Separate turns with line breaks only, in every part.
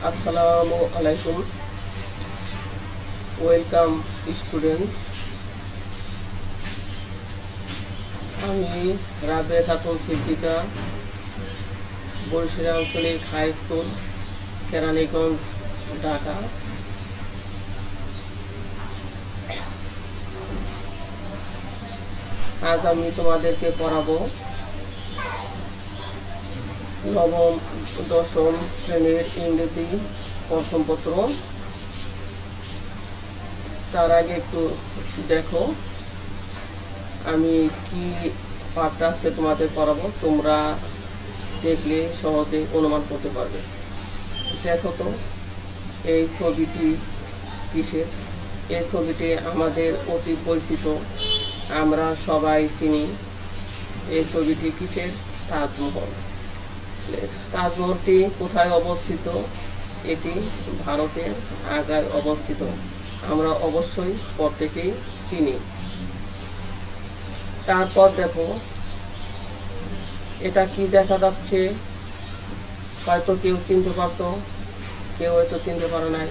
আসসালামু আলাইকুম। Welcome students. আমি রাবেয়া খাতুন সিদ্দিকা, বরিশাল আঞ্চলিক হাই স্কুল, কেরানীগঞ্জ, ঢাকা। আজ আমি তোমাদেরকে পড়াবো নবম দশম শ্রেণীর ইংরেজি প্রথম পত্র। তার আগে একটু দেখো আমি কি পাঠটা আজকে তোমাদের পড়াবো, তোমরা দেখলে সহজে অনুমান করতে পারবে। দেখো তো এই ছবিটি কিসের? এই ছবিটি আমাদের অতি পরিচিত, আমরা সবাই চিনি। এই ছবিটি কিসের? তাজমহল। তাজমহলটি কোথায় অবস্থিত? এটি ভারতের আগ্রায় অবস্থিত। আমরা অবশ্যই প্রত্যেকেই চিনি। তারপর দেখো এটা কি দেখা যাচ্ছে, হয়তো কেউ চিনতে পারতো, কেউ হয়তো চিনতে পারে নাই।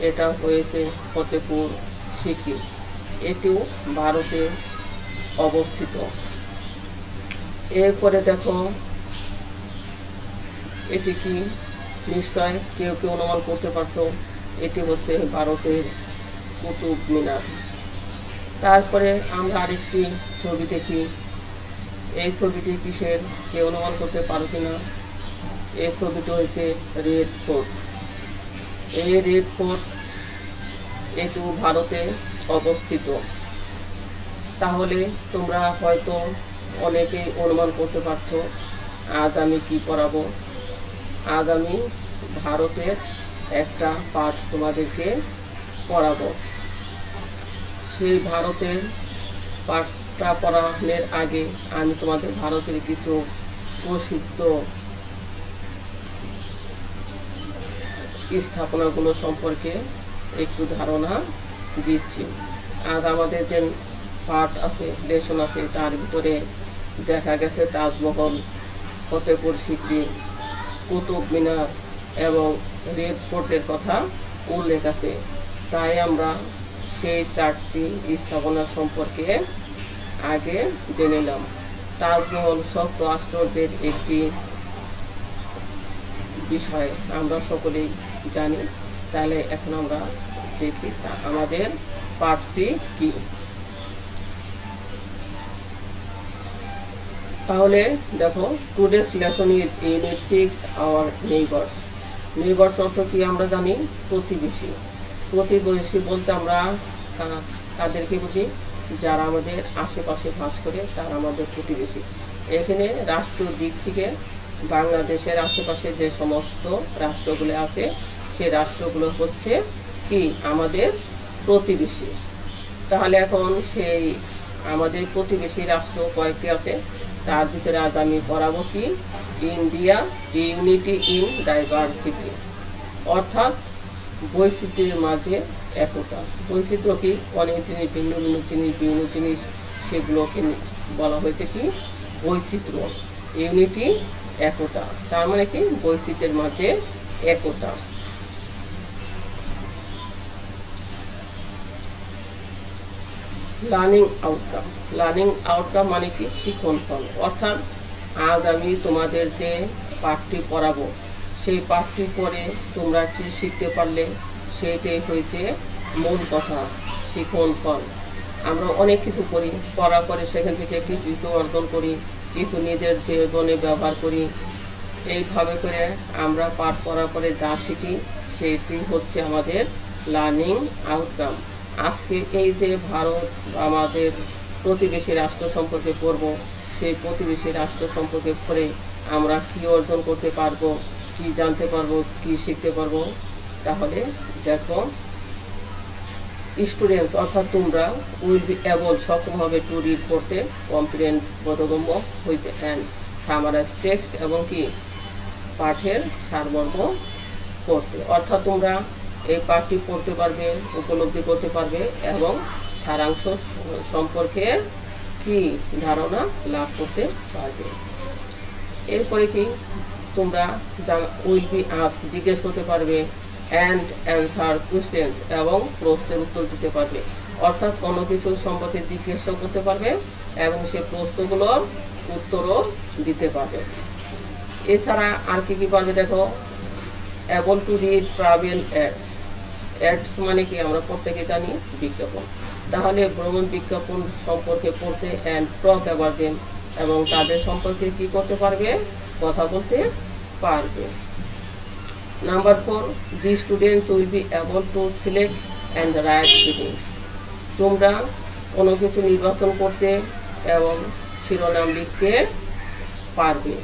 এটা হয়েছে ফতেপুর সিক্রি। এটিও ভারতে অবস্থিত। এরপরে দেখো এটি কি? নিশ্চয় কেউ কেউ অনুমান করতে পারছো, এটি হচ্ছে ভারতের কুতুব মিনার। তারপরে আমরা আরেকটি ছবি দেখি। এই ছবিটি কিসের? কেউ অনুমান করতে পারো কিনা? এই ছবিটি হচ্ছে রেড ফোর্ট। এই রেড ফোর্ট এটিও ভারতে অবস্থিত। তাহলে তোমরা হয়তো অনেকেই অনুমান করতে পারছো আজ আমি কি পড়াবো। আজ আমি ভারতের একটা পাঠ তোমাদেরকে পড়াবো। সেই ভারতের পাঠটা পড়ানোর আগে আমি তোমাদের ভারতের কিছু প্রসিদ্ধ স্থাপনাগুলো সম্পর্কে একটু ধারণা দিচ্ছি। আজ আমাদের যে পাঠ আছে, লেসন আছে, তার ভিতরে দেখা গেছে তাজমহল, ফতেপুর সিক্রি, কুতুব মিনার এবং রেড ফোর্টের কথা উল্লেখ আছে। তাই আমরা সেই চারটি স্থাপনা সম্পর্কে আগে জেনে নিলাম। তাজমহল সপ্ত আশ্চর্যের একটি বিষয়, আমরা সকলেই জানি। তাহলে এখন আমরা দেখি আমাদের পাঠটি কি। তাহলে দেখো today's lesson is unit 6 hour neighbours. Neighbours অর্থ কি আমরা জানি? প্রতিবেশী। প্রতিবেশী বলতে আমরা তাদেরকে বুঝি যারা আমাদের আশেপাশে বাস করে, তারা আমাদের প্রতিবেশী। এখানে রাষ্ট্র দিক থেকে বাংলাদেশের আশেপাশে যে সমস্ত রাষ্ট্রগুলো আছে, সে রাষ্ট্রগুলো হচ্ছে কি আমাদের প্রতিবেশী। তাহলে এখন সেই আমাদের প্রতিবেশী রাষ্ট্র কয়েকটি আছে, তার ভিতরে আজ আমি পড়াবো কি? ইন্ডিয়া ইউনিটি ইন ডাইভার্সিটি, অর্থাৎ বৈচিত্র্যের মাঝে একতা। বৈচিত্র্য কি? অনেক জিনিস, ভিন্ন ভিন্ন জিনিস, বিভিন্ন জিনিস, সেগুলোকে বলা হয়েছে কি? বৈচিত্র্য। ইউনিটি একতা, তার মানে কি? বৈচিত্র্যের মাঝে একতা। Learning outcome. লার্নিং আউটকাম মানে কি? শিখন ফল। অর্থাৎ আজ আমি তোমাদের যে পাঠটি পড়াবো, সেই পাঠটি পড়ে তোমরা কি শিখতে পারলে, সেইটাই হয়েছে মূল কথা, শিখন ফল। আমরা অনেক কিছু করি, পড়ার পরে সেখান থেকে কিছু কিছু অর্জন করি, কিছু নিজের জীবনে ব্যবহার করি। এইভাবে করে আমরা পাঠ পড়ার পরে যা শিখি, সেটি হচ্ছে আমাদের লার্নিং আউটকাম। আজকে এই যে ভারত আমাদের প্রতিবেশী রাষ্ট্র সম্পর্কে পড়ব, সেই প্রতিবেশী রাষ্ট্র সম্পর্কে পড়ে আমরা কি অর্জন করতে পারবো, কি জানতে পারবো, কি শিখতে পারবো। তাহলে দেখো স্টুডেন্টস অর্থাৎ তোমরা উইল বি এবল, সক্ষম হবে টু রিড পড়তে, কম্প্রিহেন্ড বোধগম্য হইতে, অ্যান্ড সামারাইজ টেক্সট এবং কি পাঠের সারমর্ম পড়তে। অর্থাৎ তোমরা এই পাঠটি পড়তে পারবে, উপলব্ধি করতে পারবে এবং সারাংশ সম্পর্কে কি ধারণা লাভ করতে পারবে। এরপরে কি তোমরা উইল বি আস্ক জিজ্ঞেস করতে পারবে, অ্যান্ড অ্যান্সার কোশ্চেন্স এবং প্রশ্নের উত্তর দিতে পারবে। অর্থাৎ কোনো কিছু সম্পর্কে জিজ্ঞাসা করতে পারবে এবং সেই প্রশ্নগুলোর উত্তরও দিতে পারবে। এছাড়া আর কি পারবে দেখো, able to read travel ads. Ads মানে কি আমরা প্রত্যেকে জানি বিজ্ঞাপন। তাহলে ভ্রমণ বিজ্ঞাপন সম্পর্কে পড়তে অ্যান্ড টক অ্যাবাউট দেম, এবং তাদের সম্পর্কে কি করতে পারবে, কথা বলতে পারবে। Number 4, the students will be able to select and right feelings. তোমরা কোনো কিছু নির্বাচন করতে এবং শিরোনাম লিখতে পারবে।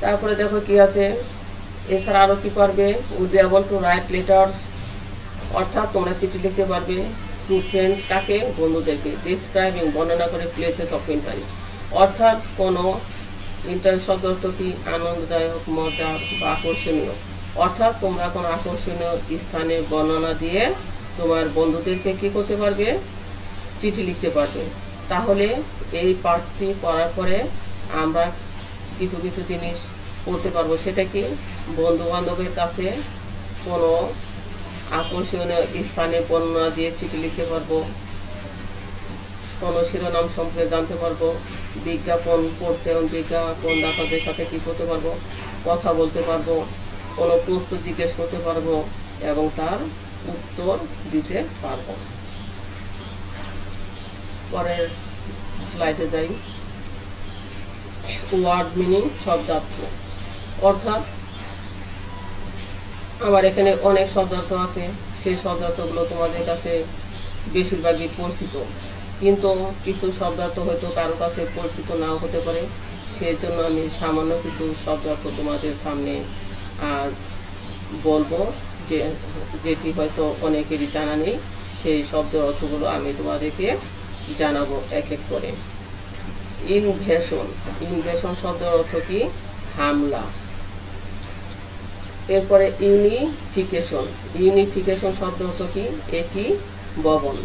তারপরে দেখো কি আছে, এছাড়া আরও কি পারবে, will be able to right letters, অর্থাৎ তোমরা চিঠি লিখতে পারবে। টু ফ্রেন্ডস, কাকে, বন্ধুদেরকে। ডিসক্রাইবিং, বর্ণনা করে প্লেসেস অফ ইন্টারেস্ট, অর্থাৎ কোনো ইন্টারেস্ট শব্দ অর্থ কি, আনন্দদায়ক, মজার বা আকর্ষণীয়। অর্থাৎ তোমরা কোনো আকর্ষণীয় স্থানের বর্ণনা দিয়ে তোমার বন্ধুদেরকে কি করতে পারবে, চিঠি লিখতে পারবে। তাহলে এই পাঠটি পড়ার পরে আমরা কিছু কিছু জিনিস করতে পারবো। সেটা কি, বন্ধু বান্ধবের কাছে কোনো আকর্ষণীয় স্থানের বর্ণনা দিয়ে চিঠি লিখতে পারবো, কোনো শিরোনাম সম্পর্কে জানতে পারবো, বিজ্ঞাপন পড়তে এবং বিজ্ঞাপন দাতাদের সাথে কি করতে পারবো, কথা বলতে পারবো, কোনো প্রশ্ন জিজ্ঞেস করতে পারবো এবং তার উত্তর দিতে পারবো। পরের স্লাইডে যাই। ওয়ার্ড মিনিং, শব্দার্থ। অর্থাৎ আমার এখানে অনেক শব্দার্থ আছে, সেই শব্দার্থগুলো তোমাদের কাছে বেশিরভাগই পরিচিত, কিন্তু কিছু শব্দার্থ হয়তো কারো কাছে পরিচিত নাও হতে পারে। সেই জন্য আমি সামান্য কিছু শব্দার্থ তোমাদের সামনে বলবো, যেটি হয়তো অনেকেরই জানা নেই। সেই শব্দ অর্থগুলো আমি তোমাদেরকে জানাবো এক এক করে। ইনভেশন, ইনভেশন শব্দের অর্থ কি, হামলা। এরপরে ইউনিফিকেশন, ইউনিফিকেশন শব্দ অর্থ কি, একীভবন।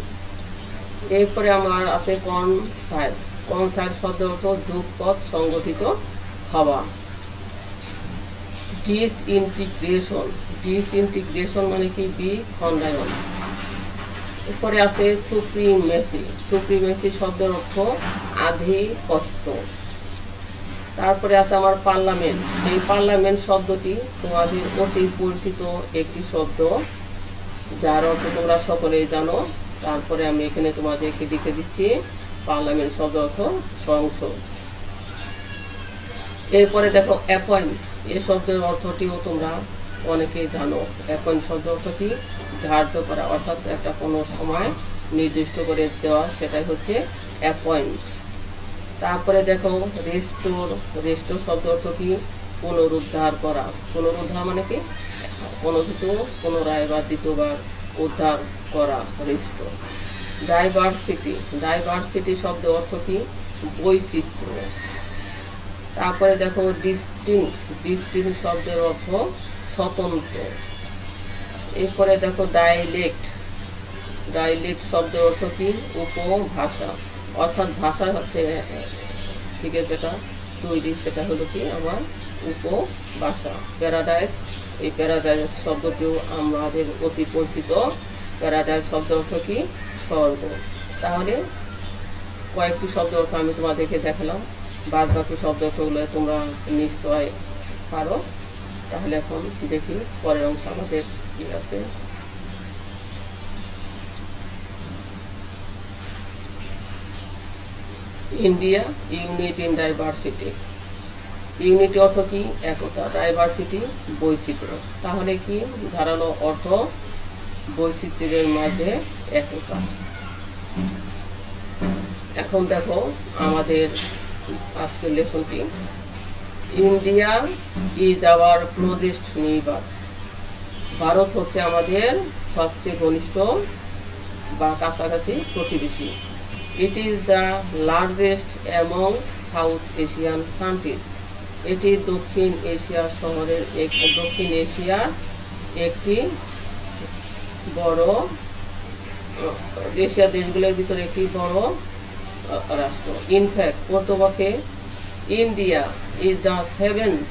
এরপরে আমার আছে কনসাইড, কনসাইড শব্দ অর্থ যুগপৎ, সংগঠিত হওয়া। ডিসইন্টিগ্রেশন, ডিসইন্টিগ্রেশন মানে কি, বিখণ্ডায়ন। এরপরে আছে সুপ্রিমেসি, সুপ্রিমেসি শব্দের অর্থ আধিপত্য। তারপরে আছে আমার পার্লামেন্ট, এই পার্লামেন্ট শব্দটি তোমাদের অতি পরিচিত একটি শব্দ, যার অর্থ তোমরা সকলেই জানো। তারপরে আমি এখানে তোমাদেরকে লিখে দিচ্ছি, পার্লামেন্ট শব্দ অর্থ সংসদ। এরপরে দেখো অ্যাপয়েন্ট, এই শব্দের অর্থটিও তোমরা অনেকেই জানো। অ্যাপয়েন্ট শব্দ অর্থ কি, ধার্য করা, অর্থাৎ একটা কোনো সময় নির্দিষ্ট করে দেওয়া, সেটাই হচ্ছে অ্যাপয়েন্ট। তারপরে দেখো রেস্টোর, রেস্টোর শব্দ অর্থ কি, পুনরুদ্ধার করা। পুনরুদ্ধার মানে কি, কোনো কিছু পুনরায় বা দ্বিতীয়বার উদ্ধার করা, রেস্টোর। ডাইভার্সিটি, ডাইভার্সিটি শব্দ অর্থ কি, বৈচিত্র্য। তারপরে দেখো ডিস্টিংক্ট, ডিস্টিংক্ট শব্দের অর্থ স্বতন্ত্র। এরপরে দেখো ডাইলেক্ট, ডাইলেক্ট শব্দের অর্থ কি, উপভাষা, অর্থাৎ ভাষার থেকে যেটা তৈরি সেটা হলো কি আমার উপভাষা। প্যারাডাইস, এই প্যারাডাইস শব্দটিও আমাদের অতি পরিচিত। প্যারাডাইস শব্দ অর্থ কি, স্বর্গ। তাহলে কয়েকটি শব্দ অর্থ আমি তোমাদেরকে দেখালাম, বাদ বাকি শব্দ অর্থগুলো তোমরা নিশ্চয় পারো। তাহলে এখন দেখি পরের অংশ আমাদের কি আছে। India, unit in diversity. Unity অর্থ কি, একতা, ডাইভার্সিটি বৈচিত্র্য। তাহলে কি ধারালো অর্থ, বৈচিত্র্যের মাঝে একতা। এখন দেখো আমাদের আজকের লেসনটি। India is our closest neighbour, ভারত হচ্ছে আমাদের সবচেয়ে ঘনিষ্ঠ বা কাছাকাছি প্রতিবেশী। It is the largest among South Asian countries, এটি দক্ষিণ এশিয়া শহরের দক্ষিণ এশিয়ার একটি বড়, এশিয়া দেশগুলোর ভিতরে একটি বড় রাষ্ট্র। ইনফ্যাক্ট প্রকৃতপক্ষে India is the seventh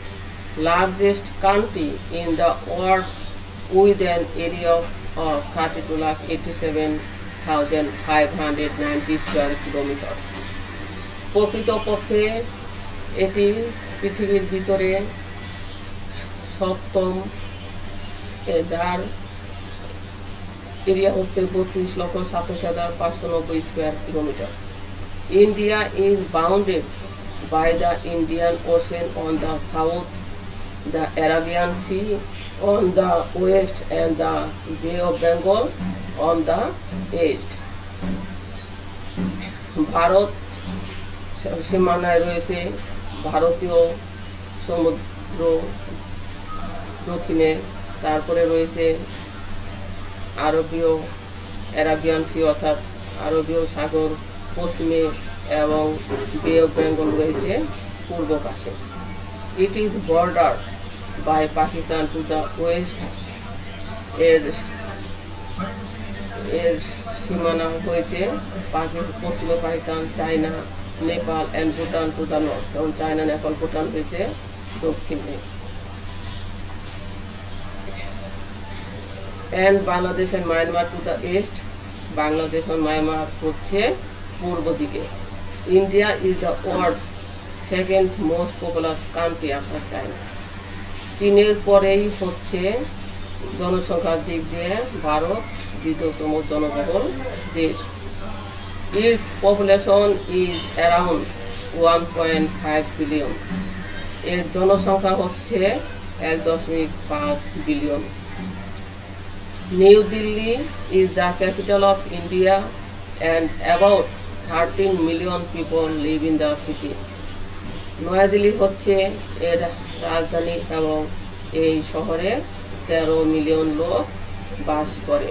largest country in the world with an area of 32,87,590 square kilometers. প্রকৃতপক্ষে এটি পৃথিবীর ভিতরে সপ্তম, যার এরিয়া হচ্ছে 32,27,590 square kilometre. India is bounded by the Indian Ocean on the south, the Arabian Sea on the west, and the Bay of Bengal on the east. Bharat সীমানায় রয়েছে ভারতীয় সমুদ্র দক্ষিণে, তারপরে রয়েছে আরাবিয়ান সি অর্থাৎ আরবীয় সাগর পশ্চিমে এবং বে অফ বেঙ্গল রয়েছে পূর্ব পাশে। It is border by Pakistan to the west. এর সীমানা হয়েছে পশ্চিমে Pakistan, China, Nepal and Bhutan to the north, এবং চায়না, নেপাল, ভুটান হয়েছে দক্ষিণে। And Bangladesh and Myanmar to the east. Bangladesh ও মায়ানমার হচ্ছে পূর্ব দিকে। India is the world's second most populous country after China. চীনের পরেই হচ্ছে জনসংখ্যার দিক দিয়ে ভারত দ্বিতীয়তম জনবহুল দেশ। It's population is around 1.5 billion. এর জনসংখ্যা হচ্ছে 1.5 billion. New Delhi is the capital of India and about 13 million people live in the city. Naya Dilli হচ্ছে এর রাজধানী এবং এই শহরে 13 মিলিয়ন লোক বাস করে।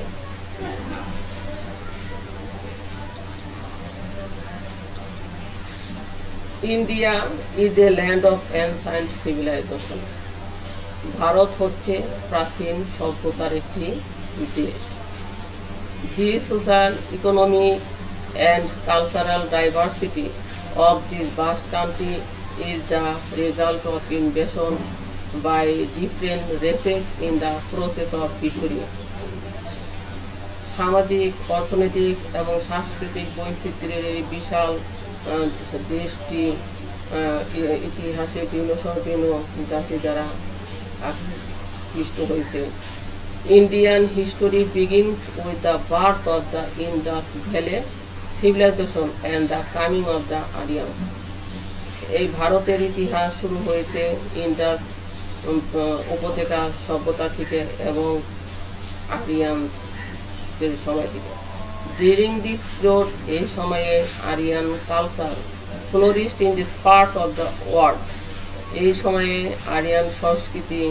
India is a land of ancient civilization. Bharat হচ্ছে প্রাচীন সভ্যতার একটি দেশ। The social, economic and cultural diversity of this vast country is the result of invasion by different races in the process of history. সামাজিক, অর্থনৈতিক এবং সাংস্কৃতিক বৈচিত্র্যের এই বিশাল দেশটি ইতিহাসে বিভিন্ন জাতি দ্বারা আকৃষ্ট হয়েছে। Indian history begins with the birth of the Indus Valley civilization and the coming of the Aryans. এই ভারতের ইতিহাস শুরু হয়েছে ইন্ডাস উপত্যকা সভ্যতা থেকে এবং আরিয়ানস এর সময় থেকে। ডিউরিং দিস পিরিয়ড, এই সময়ে Aryan culture flourished in this part of the world. এই সময়ে আরিয়ান সংস্কৃতি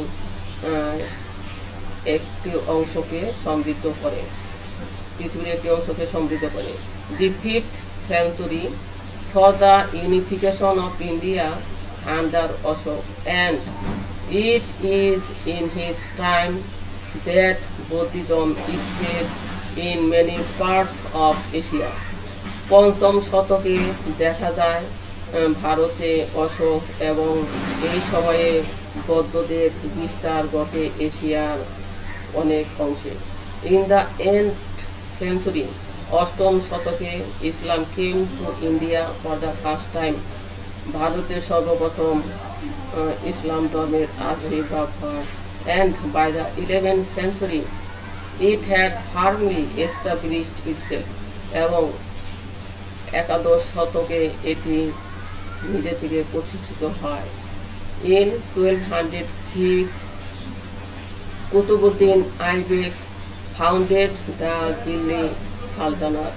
একটি অংশকে সমৃদ্ধ করে, পৃথিবীর একটি অংশকে সমৃদ্ধ করে। দি 5th century saw the unification of India under Ashok, and it is in his time that Buddhism spread in many parts of Asia. পঞ্চম শতকে দেখা যায় ভারতে অশোক এবং এই সময়ে বৌদ্ধদের বিস্তার ঘটে এশিয়ার অনেক অংশে। ইন দ্য এন্ড সেঞ্চুরি, অষ্টম শতকে Islam came to India for the first time. ভারতের সর্বপ্রথম ইসলাম ধর্মের আবির্ভাব হয়। And by the 11th century it had firmly established itself. এবং একাদশ শতকে এটি নিজে থেকে প্রতিষ্ঠিত হয়। In 1206 Qutubuddin Aibak founded the Delhi sultanate.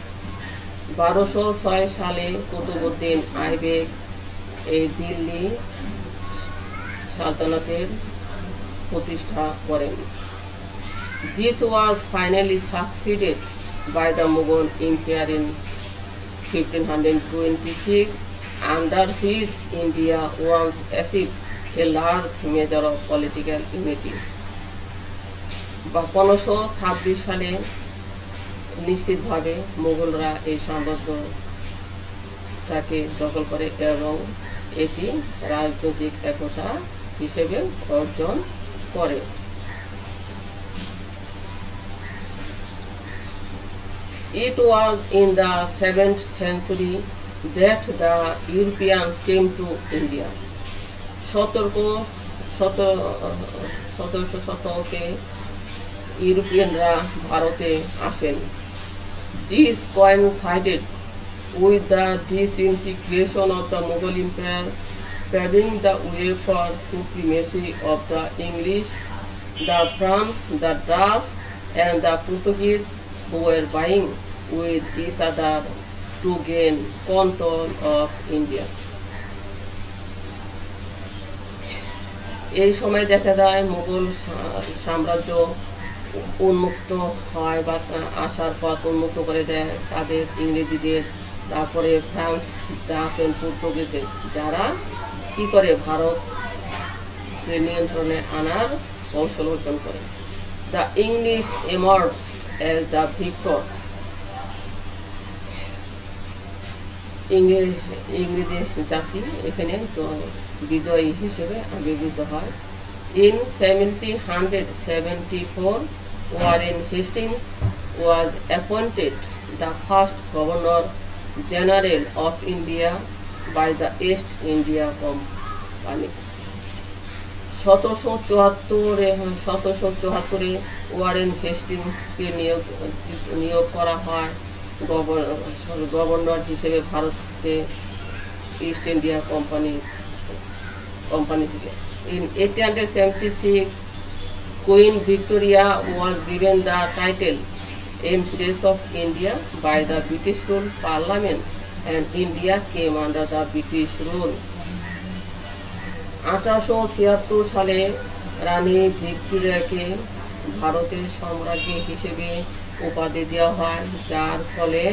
1206 সালে কুতুবউদ্দিন আইবেক এই দিল্লি সালতানাতের প্রতিষ্ঠা করেন। This was finally succeeded by the Mughal Empire in 1526, under which India once achieved a large measure of political unity. 1526 সালে নিশ্চিতভাবে মুঘলরা এই সাম্রাজ্যটাকে দখল করে এবং এটি রাজনৈতিক একতা হিসেবে অর্জন করে। It was in the 7th century that the Europeans came to India. সতেরোশো শতকে ইউরোপিয়ানরা ভারতে আসেন। This coincided with the disintegration of the Mughal Empire, paving the way for supremacy of the English, the French, the Dutch, and the Portuguese, who were vying with each other to gain control of India. এই সময় দেখা যায় মুঘল সাম্রাজ্য উন্মুক্ত হয় বা আসার পথ উন্মুক্ত করে দেয় তাদের ইংরেজিদের, তারপরে ফ্রান্স, ডাচ এন্ড পর্তুগিজদের, যারা কি করে ভারতকে নিয়ন্ত্রণে আনার কৌশল অর্জন করে। The English emerged as the victors. ইংরেজি জাতি এখানে বিজয়ী হিসেবে আবির্ভূত হয়। In 1774, Warren Hastings was appointed the first Governor General of India by the East India Company. 1774 Warren হেস্টিংসকে নিয়োগ করা হয় গভর্নর হিসেবে ভারতে ইস্ট ইন্ডিয়া কোম্পানি থেকে। In 1876, Queen Victoria was given the title Empress of India by the British rule Parliament, and India came under the British rule. 1876 সালে রানী ভিক্টোরিয়াকে ভারতের সম্রাজ্ঞী হিসেবে উপাধি দেওয়া হয়, যার ফলে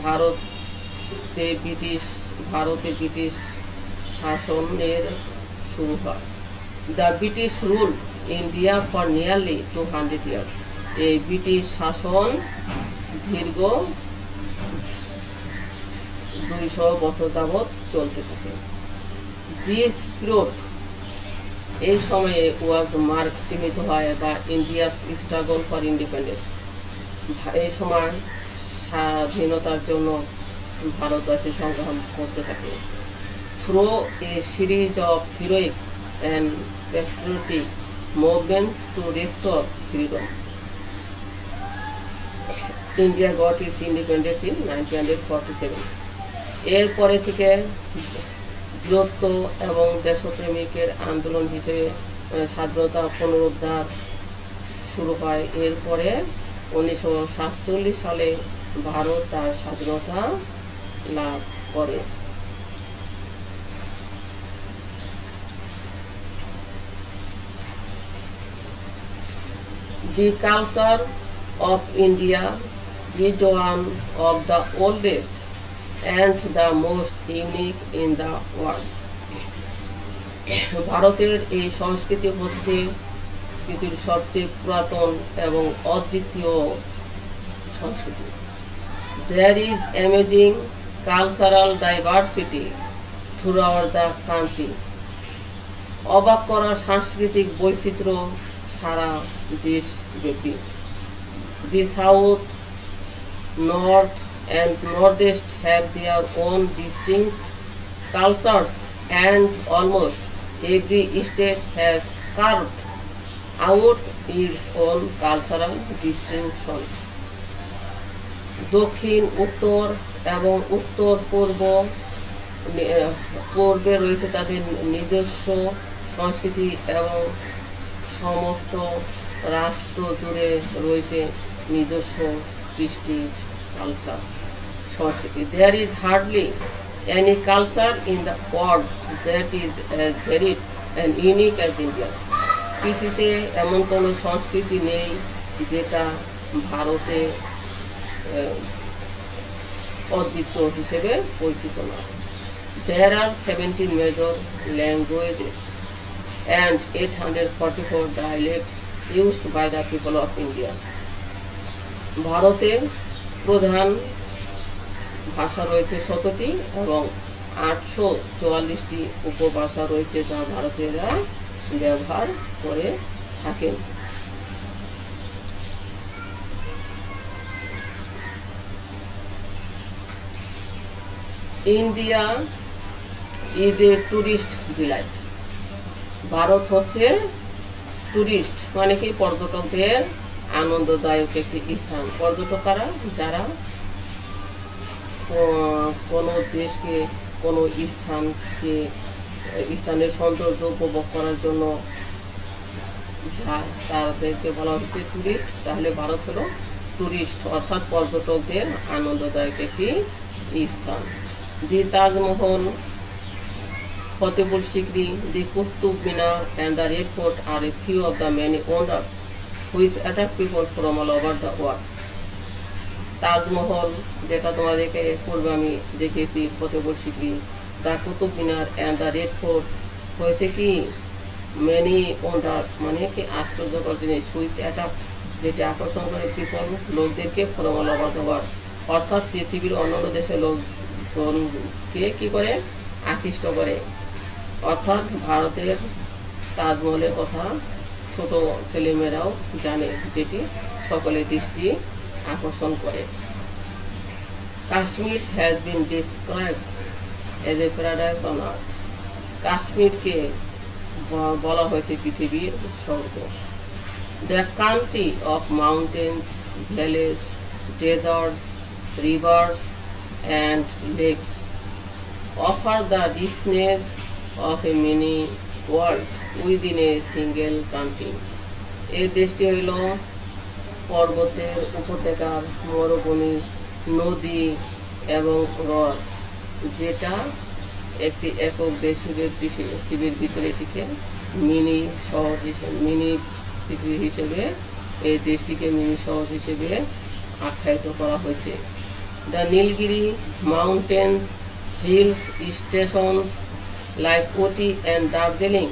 ভারতে ব্রিটিশ শাসনের শুরু হয়। The British rule India for nearly 200 years. এই ব্রিটিশ শাসন দীর্ঘ 200 বছর যাবৎ চলতে থাকে। দিস পিরিয়ড, এই সময়ে ওয়াজ মার্ক চিহ্নিত হয় বা ইন্ডিয়াস স্ট্রাগল ফর ইন্ডিপেন্ডেন্স। এই সময় স্বাধীনতার জন্য ভারতবাসী সংগ্রাম করতে থাকে। Through a series of heroic and patriotic movements two restore freedom, India goat its independence in 1947। এরপরে থেকে বীরত্ব এবং দেশপ্রেমিকের আন্দোলন হিসেবে স্বাধীনতা পুনরুদ্ধার শুরু হয়। এরপরে 1947 সালে ভারত তার স্বাধীনতা লাভ করে। The culture of India is one of the oldest and the most unique in the world. ভারতের এই সংস্কৃতি হচ্ছে পৃথিবীর সবচেয়ে পুরাতন এবং অদ্বিতীয় সংস্কৃতি। There is amazing cultural diversity throughout the country. অবাক করা সাংস্কৃতিক বৈচিত্র্য সারা দেশব্যাপী। The South, North and Northeast have their own distinct cultures, and almost every state has carved out its own cultural distinction. দক্ষিণ, উত্তর এবং উত্তর পূর্বে রয়েছে তাদের নিজস্ব সংস্কৃতি এবং সমস্ত রাষ্ট্র জুড়ে রয়েছে নিজস্ব কৃষ্টি কালচার সংস্কৃতি। There is hardly any culture in the world that is as varied and unique as India. পৃথিবীতে এমন কোনো সংস্কৃতি নেই যেটা ভারতে অদ্বিতীয় হিসেবে পরিচিত না। There are 17 major languages and 844 dialects used by the people of India. ভারতে প্রধান ভাষা রয়েছে 17টি এবং 844টি উপভাষা রয়েছে যা ভারতীয়রা ব্যবহার করে থাকেন। India is a tourist delight. Bharat হচ্ছে টুরিস্ট মানে কি পর্যটকদের আনন্দদায়ক একটি স্থান। পর্যটকরা যারা কোনো দেশকে কোনো স্থানের সৌন্দর্য উপভোগ করার জন্য যায় তাদেরকে বলা হচ্ছে টুরিস্ট। তাহলে ভারত হলো টুরিস্ট অর্থাৎ পর্যটকদের আনন্দদায়ক একটি স্থান। দি Taj Mahal, Fatehpur Sikri, the Qutub Minar and the Red Fort are a few of the many wonders which attract people from all over the world. Taj Mahal যেটা তোমাদেরকে পূর্বে আমি দেখেছি, Fatehpur Sikri, the Qutub Minar and the Red Fort হয়েছে কি মেনি ওয়ান্ডার্স মানে কি আশ্চর্যকর জিনিস, হুইচ অ্যাট্রাক্ট যেটি আকর্ষণ করে পিপল লোকদেরকে from all over the world অর্থাৎ পৃথিবীর অন্যান্য দেশের লোককে কি করে আকৃষ্ট করে। অর্থাৎ ভারতের তাজমহলের কথা ছোট ছেলেমেয়েরাও জানে, যেটি সকলের দৃষ্টি আকর্ষণ করে। Kashmir has been describe as a paradise on earth. কাশ্মীরকে বলা হয়েছে পৃথিবীর স্বর্গ। The country of mountains, valleys, deserts, rivers and lakes offer the richness of a mini world within a single country. এই দেশটি হইল পর্বতের উপত্যকার, মরুভূমি, নদী এবং হ্রদ, যেটা একটি একক দেশের পৃথিবীর ভিতরে এটিকে মিনি শহর হিসেবে, মিনি পৃথিবী হিসেবে এই দেশটিকে মিনি শহর হিসেবে আখ্যায়িত করা হয়েছে। The Nilgiri mountains, hills stations like Ooty and Darjeeling,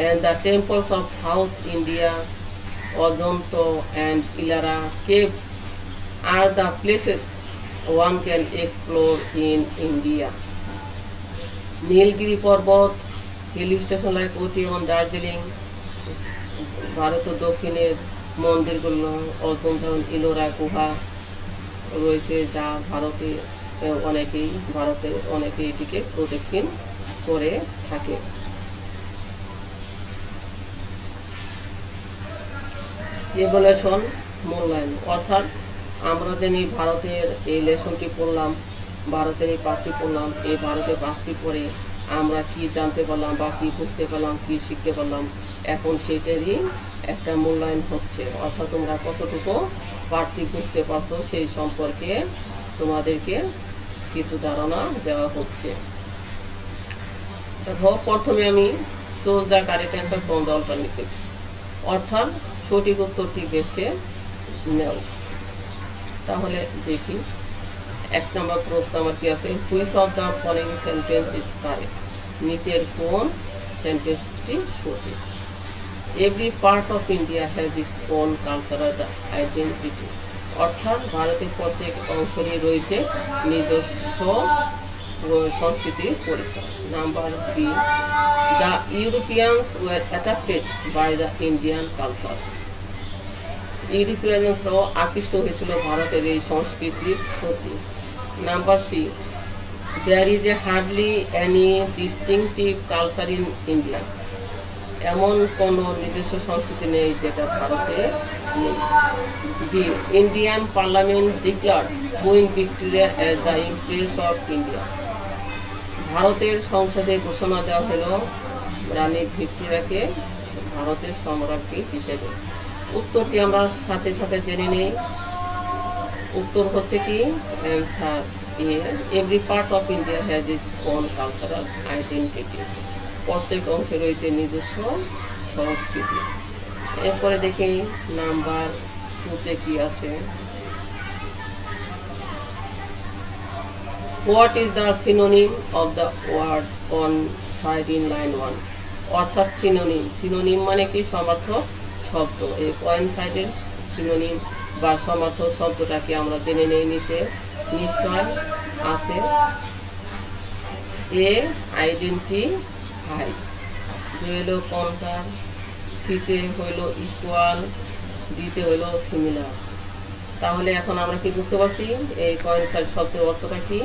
and the temples of South India, Ajanta and Ellora caves are the places one can explore in India. Nilgiri পর্বত, হিল স্টেশন লাইক Ooty এবং দার্জিলিং, ভারতের দক্ষিণের মন্দিরগুলো, অজন্তা এবং ইলোরা গুহা রয়েছে যা ভারতের অনেকেই এটিকে প্রদক্ষিণ করে থাকে। ইভ্যালুয়েশন মূল্যায়ন অর্থাৎ আমরা যিনি ভারতের এই লেসনটি পড়লাম, ভারতের এই পাঠটি পড়লাম, এই ভারতের পাঠটি পড়ে আমরা কি জানতে পারলাম বা কি বুঝতে পারলাম, কি শিখতে পারলাম, এখন সেটারই একটা মূল্যায়ন হচ্ছে। অর্থাৎ তোমরা কতটুকু পাঠটি বুঝতে পারছো সেই সম্পর্কে তোমাদেরকে কিছু ধারণা দেওয়া হচ্ছে। দেখো, প্রথমে আমি choose the correct answer from the alternative অর্থাৎ সঠিক উত্তরটি বেছে নেও। তাহলে দেখি 1 নম্বর প্রশ্ন আমার কি আছে, which of the following sentence is correct, নিচের কোন সেন্টেন্সটি সঠিক। Every part of India has its own cultural identity অর্থাৎ ভারতের প্রত্যেক অংশেরই রয়েছে নিজস্ব সংস্কৃতির পরিচয়। Number B, the Europeans were attracted by the Indian culture. ইউরোপিয়ানসরাও আকৃষ্ট হয়েছিল ভারতের এই সংস্কৃতির প্রতি। Number C, there is a hardly any distinctive culture in India. এমন কোনো নিজস্ব সংস্কৃতি নেই যেটা ভারতে নেই। The Indian Parliament declared Queen Victoria as the Empress of India. ভারতের সংসদে ঘোষণা দেওয়া হলো রানী ভিক্টোরিয়াকে ভারতের সম্রাজ্ঞী হিসেবে। উত্তরটি আমরা সাথে সাথে জেনে নেই। উত্তর হচ্ছে কি answer A, every part of India has its own cultural identity. প্রত্যেক অংশে রয়েছে নিজস্ব সংস্কৃতি। এরপরে দেখি নাম্বার 2তে কি আছে। What is the synonym of the word on side in line 1 অর্থাৎ সিনোনিম মানে কি সমার্থক শব্দ। এই পয়েন্ট সাইডের সিনোনিম বা সমার্থক শব্দটাকে আমরা জেনে নেই নিচে। নিশ্চয় আছে এ আইডেন্টিফাই, বি হইল কনকার, সিতে হইল ইকুয়াল, ডিতে হইল সিমিলার। তাহলে এখন আমরা কি বুঝতে পারছি এই কয়েনসাইড শব্দের অর্থটা কি?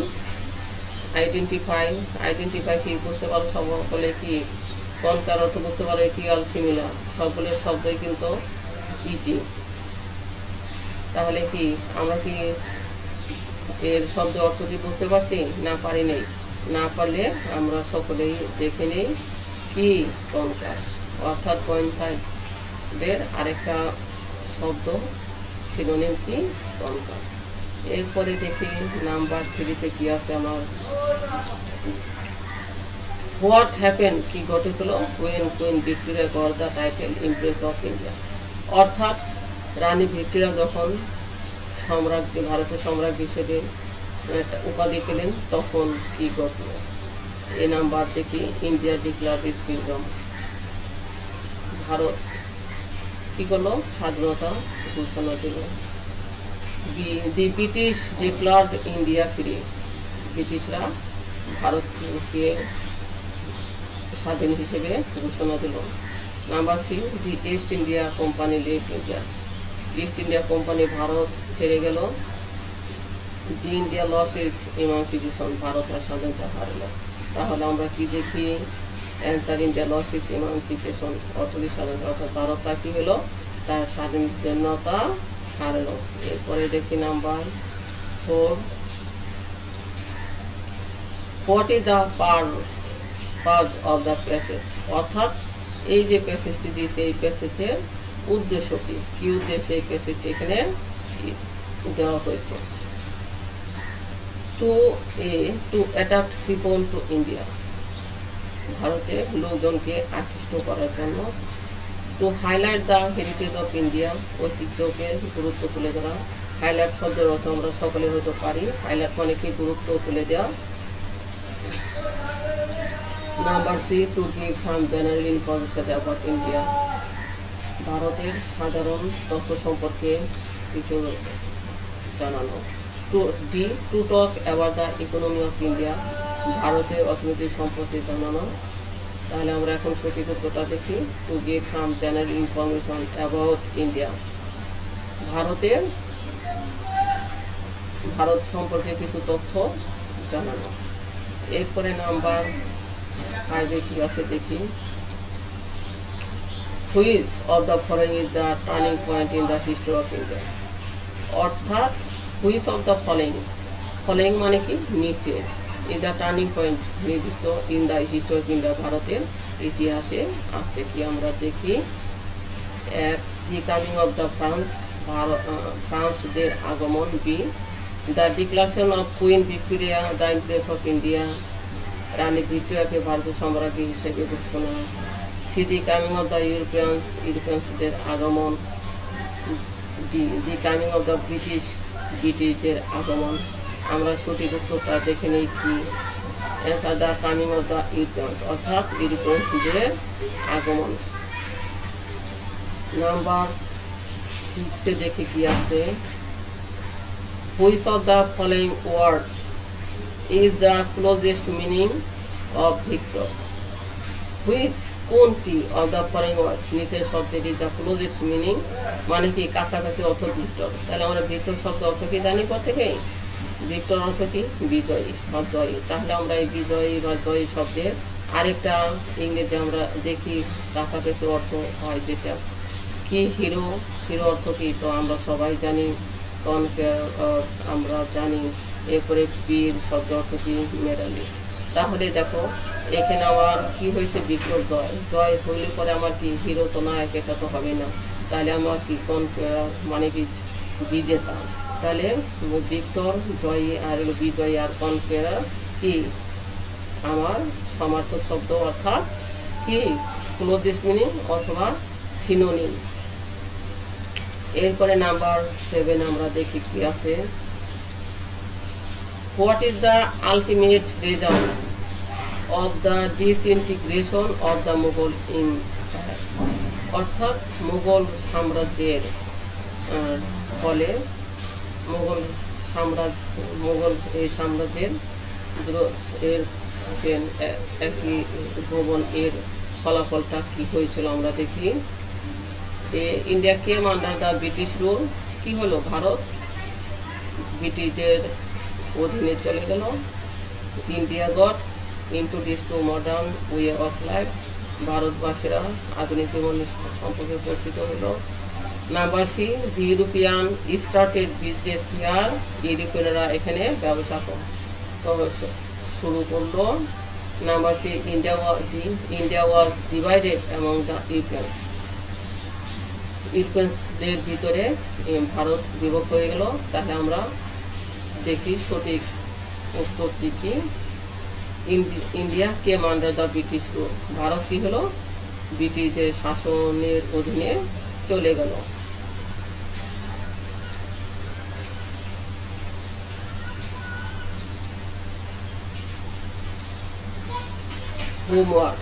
আইডেন্টিফাই, আইডেন্টিফাই কি বুঝতে পারো সকলে? কি কনকার অর্থ বুঝতে পারো, ইকুয়াল, সিমিলার, সবগুলো শব্দই কিন্তু ইজি। তাহলে কি আমরা কি এর শব্দ অর্থটি বুঝতে পারছি? না পারি নেই। না পারলে আমরা সকলেই দেখে নেই কি কনকার, অর্থাৎ কয়েনসাইডের আরেকটা শব্দ সিনোনিম কি কনকার। এরপরে দেখি নাম্বার 3-তে কি আছে আমার। হোয়াট হ্যাপেন, কি ঘটেছিল when queen Victoria got the title Impress of India. অর্থাৎ রানী ভিক্টোরিয়া যখন সম্রাজ্ঞী, ভারতের সম্রাজ্ঞী হিসেবে একটা উপাধি পেলেন তখন কি ঘটল। এই নাম্বার দেখি ইন্ডিয়া ডিক্লার ইটস কিংডম, ভারত কি করলো? স্বাধীনতা ঘোষণা দিল। The British declared India free, ব্রিটিশরা ভারতকে স্বাধীন হিসেবে ঘোষণা দিল। Number 6, the East India Company left India, East India Company ভারত ছেড়ে গেল। The India loss is emancipation, ভারতের স্বাধীনতা হারল। তাহলে আমরা কি দেখি? Answer India loss is emancipation, অর্থনৈতিক স্বাধীনতা, অর্থাৎ ভারত তার কি হলো? তার স্বাধীনতা হারল। এরপরে দেখি number 4, what is the purge of the passage, অর্থাৎ এই যে প্যাসেজটি দিয়েছে এই প্যাসেজের উদ্দেশ্য কি? কি উদ্দেশ্যে এই প্যাসেজটি এখানে দেওয়া হয়েছে? Two attract people to India, ভারতে লোকজনকে আকৃষ্ট করার জন্য। To highlight the heritage of India, ঐতিহ্যকে গুরুত্ব তুলে ধরা। হাইলাইট শব্দের অর্থ আমরা সকলে হয়তো পারি। হাইলাইট মানে কি? গুরুত্ব তুলে দেওয়া। Number 3, to give some general information about India, ভারতের সাধারণ তথ্য সম্পর্কে কিছু জানানো। To talk about the economy of India, ভারতের অর্থনৈতিক সম্পর্কে জানানো। তাহলে আমরা এখন সঠিক উত্তরটা দেখি। To give some general information about India, Bharat সম্পর্কে কিছু তথ্য জানানো। এরপরে নাম্বার 5-এ কি আছে দেখি। Which of the following is the turning point in the history of India, অর্থাৎ হুইচ অফ দ্য ফলোইং মানে কি? নিচে। ইজ দ্য টার্নিং পয়েন্ট, নির্দিষ্ট in the history of India, ভারতের ইতিহাসে আছে কি আমরা দেখি। 1, দি কামিং অফ দ্য ফ্রান্সদের আগমন। B, the declaration of Queen Victoria the Empress of India, রানী ভিক্টোরিয়াকে ভারতের সম্রাজ্ঞী হিসেবে ঘোষণা। C, the coming of the ইউরোপিয়ানসদের আগমন। D, the coming of the ব্রিটিশদের আগমন। আমরা সঠিক উত্তরটা দেখে নিই কি। Answer the coming of the Europeans, অর্থাৎ ইউরোপিয়ানসদের আগমন। নাম্বার 6-এ দেখে কি আছে। Which of the following words is the closest meaning of Victor, which কোনটি অফ দ্য ফলোইং ওয়ার্ডস, নিচের শব্দের ইজ দ্য ক্লোজেস্ট মিনিং মানে কি? কাছাকাছি অর্থ ভিক্টর। তাহলে আমরা ভিক্টর শব্দ অর্থ কি জানি প্রত্যেকেই? ভিক্টর অর্থ কি? বিজয়ী বা জয়ী। তাহলে আমরা এই বিজয়ী বা জয়ী শব্দের আরেকটা ইংরেজি আমরা দেখি কাছাকাছি অর্থ হয় যেটা কি? হিরো। হিরো অর্থ কি? তো আমরা সবাই জানি আমরা জানি। এরপরে বীর শব্দ অর্থ কি? মেডালিস্ট। তাহলে দেখো এখানে আমার কি হয়েছে? ভিক্টর জয়। জয় হইলে পরে আমার কি? হিরো তো নায়ক, এটা তো হবে না। তাহলে আমার কি? মানে কি? বিজেতা। তাহলে ভিক্টর জয়ী আর বিজয়ী আর কনফেরার কি? আমার সমার্থক শব্দ, অর্থাৎ কি? ক্লোজেস্ট মিনিং অথবা সিনোনিম। এরপরে নাম্বার 7 আমরা দেখি কি আছে। What is the ultimate result of the disintegration of the Mughal empire, অর্থাৎ মুঘল সাম্রাজ্যের ফলে মুঘল এই সাম্রাজ্যের এর চেন একই ভবন এর ফলাফলটা কি হয়েছিল আমরা দেখি। India came under the British rule, কি হলো, ভারত ব্রিটিশদের অধীনে চলে গেল। India got introduce to modern way of life, ভারতবাসীরা আধুনিক জীবন সম্পর্কে পরিচিত হলো। Number C, the European started business here, ইউরোপিয়ানরা এখানে ব্যবসা শুরু করলো। Number C, India was divided among the Europeans, ইউরোপিয়ানদের ভিতরে ভারত বিভক্ত হয়ে গেল। তাহলে আমরা দেখি সঠিক উত্তরটি কি। India came under the British rule, Bharat কি হলো, ব্রিটিশদের শাসনের অধীনে চলে গেল। হোমওয়ার্ক,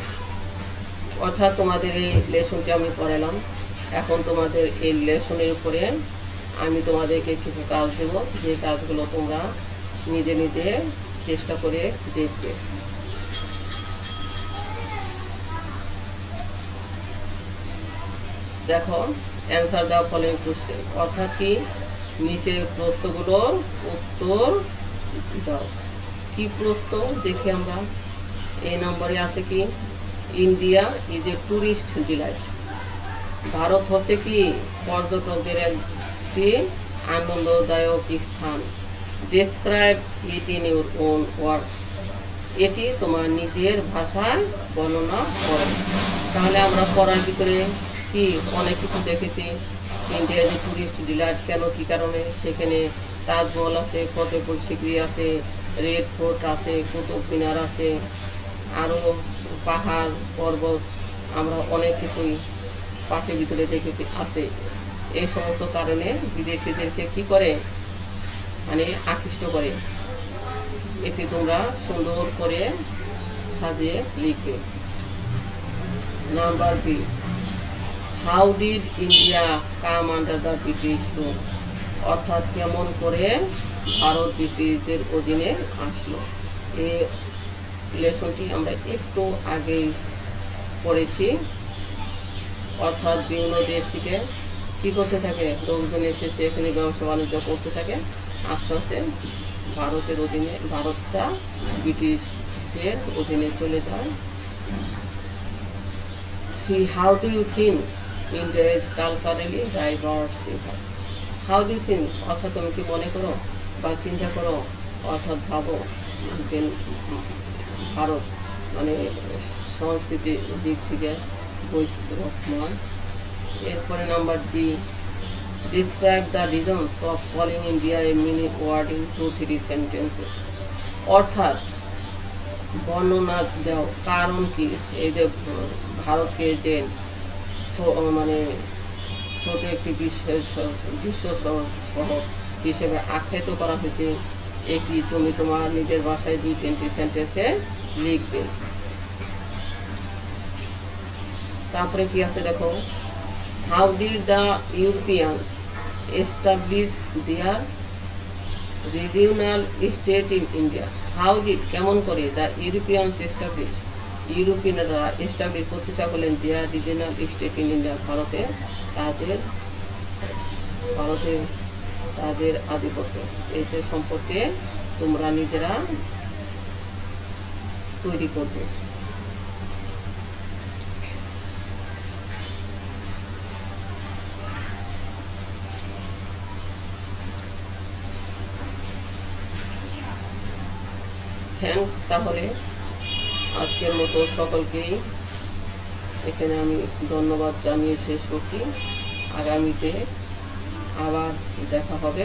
অর্থাৎ তোমাদের এই লেসনটি আমি পড়ালাম। এখন তোমাদের এই লেসনের উপরে আমি তোমাদেরকে কিছু কাজ দেব, যে কাজগুলো তোমরা নিজে নিজে চেষ্টা করে দেখবে। দেখো, অ্যান্সার দ্য ফলোইং কোশ্চেন, অর্থাৎ কি নিচের প্রশ্নগুলোর উত্তর দাও। কি প্রশ্ন দেখি আমরা। এই নম্বরে আছে কি, India is a tourist delight, Bharat হচ্ছে কি পর্যটকদের একটি আনন্দদায়ক স্থান। Describe it in your own words, এটি তোমার নিজের ভাষায় বর্ণনা করো। তাহলে আমরা পড়ার ভিতরে কি অনেক কিছু দেখেছি। ইন্ডিয়া যে ট্যুরিস্ট ডিলাইট, কেন কি কারণে, সেখানে তাজমহল আছে, ফতেপুর সিকরি আছে, রেড ফোর্ট আছে, কুতুব মিনার আছে, আরও পাহাড় পর্বত, আমরা অনেক কিছুই পাঠের ভিতরে দেখেছি আছে। এই সমস্ত কারণে বিদেশিদেরকে কি করে, মানে আকৃষ্ট করে। এটি তোমরা সুন্দর করে সাজিয়ে লিখবে। Number B, how did India come under the British rule, অর্থাৎ কেমন করে ভারত ব্রিটিশদের অধীনে আসলো। এই লেসনটি আমরা একটু আগেই পড়েছি। অর্থাৎ বিভিন্ন দেশ থেকে কী করতে থাকে, লোকজন এসে সেখানে ব্যবসা বাণিজ্য করতে থাকে। আস্তে আস্তে ভারতের অধীনে, ভারতটা ব্রিটিশদের অধীনে চলে যায়। C, how do you think India is culturally diverse, how do you think, অর্থাৎ তুমি কি মনে করো বা চিন্তা করো, অর্থাৎ ভাবো যে ভারত মানে সংস্কৃতির দিক থেকে বৈচিত্র্যময়। এরপরে number D, describe the reasons of calling India a mini word in 2-3 sentences, অর্থাৎ বর্ণনা দাও কারণ কি এই যে ভারতকে যে মানে ছোট একটি বিশ্ব শহর হিসেবে আখ্যায়িত করা হয়েছে, এটি তুমি তোমার নিজের ভাষায় 2-3টি সেন্টেন্সে লিখবে। তারপরে কি আছে দেখো, how did the Europeans establish their regional state in India, how did কেমন করে, দ্য ইউরোপিয়ানস এস্টাবলিশ ইউরোপিয়ানরা এস্টাবলিশ প্রতিষ্ঠা করলেন their regional state in India, ভারতে তাদের আধিপত্য। এইটা সম্পর্কে তোমরা নিজেরা তৈরি করবে। তাহলে আজকের মতো সকলকেই এখানে আমি ধন্যবাদ জানিয়ে শেষ করছি। আগামীতে আবার দেখা হবে।